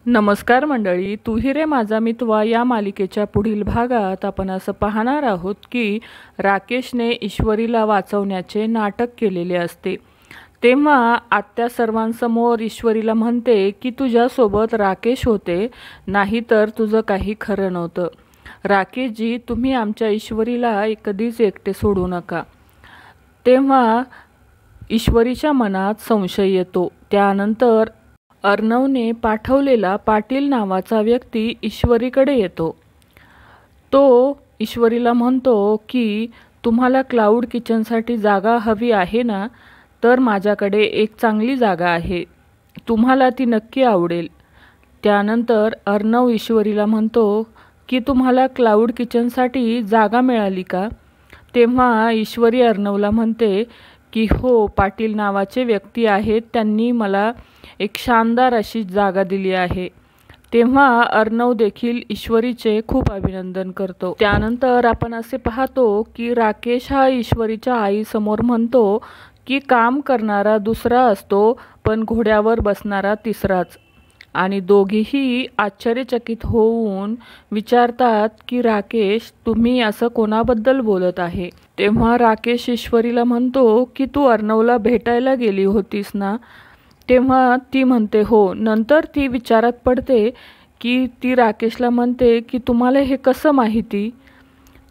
नमस्कार मंडळी, तू ही रे माझा मितवा या मालिकेच्या पुढील भागात आपण असं पाहणार आहोत की राकेशने ईश्वरीला वाचवण्याचे नाटक केलेले असते। तेव्हा आत्या सर्वांसमोर ईश्वरीला म्हणते की तुझ्यासोबत राकेश होते, नाहीतर तुझं काही खरं नव्हतं। राकेशजी, तुम्ही आमच्या ईश्वरीला कधीच एकटे सोडू नका। तेव्हा ईश्वरीच्या मनात संशय येतो। त्यानंतर अर्णवने पाठवलेला पाटील नावाचा व्यक्ती ईश्वरीकडे येतो। तो ईश्वरीला म्हणतो की तुम्हाला क्लाउड किचनसाठी जागा हवी आहे ना, तर माझ्याकडे एक चांगली जागा आहे, तुम्हाला ती नक्की आवडेल। त्यानंतर अर्णव ईश्वरीला म्हणतो की तुम्हाला क्लाउड किचनसाठी जागा मिळाली का? तेव्हा ईश्वरी अर्णवला म्हणते की हो, पाटील नावाचे व्यक्ती आहेत, त्यांनी मला एक शानदार अशी जागा दिली आहे। तेव्हा अर्णव देखील ईश्वरीचे खूप अभिनंदन करतो। त्यानंतर आपण असे पाहतो की राकेश हा ईश्वरीच्या आईसमोर म्हणतो की काम करणारा दुसरा असतो, पण घोड्यावर बसणारा तिसराच। आणि दोघेही आश्चर्यचकित होऊन विचारतात की राकेश, तुम्ही असं कोणाबद्दल बोलत आहे? तेव्हा राकेश ईश्वरीला म्हणतो की तू अर्णवला भेटायला गेली होतीस ना? तेव्हा ती म्हणते हो। नंतर ती विचारात पडते की ती राकेशला म्हणते की तुम्हाला हे कसं माहिती?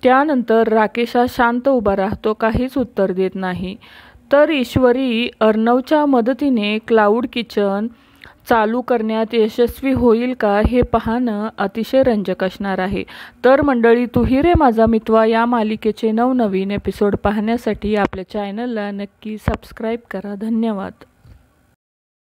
त्यानंतर राकेश शांत उभा राहतो, काहीच उत्तर देत नाही। तर ईश्वरी अर्णवच्या मदतीने क्लाउड किचन चालू करण्यात यशस्वी होईल का, हे पाहणं अतिशय रंजक असणार आहे। तर मंडळी, तू ही रे माझा मितवा या मालिकेचे नवनवीन एपिसोड पाहण्यासाठी आपल्या चॅनलला नक्की सबस्क्राईब करा। धन्यवाद।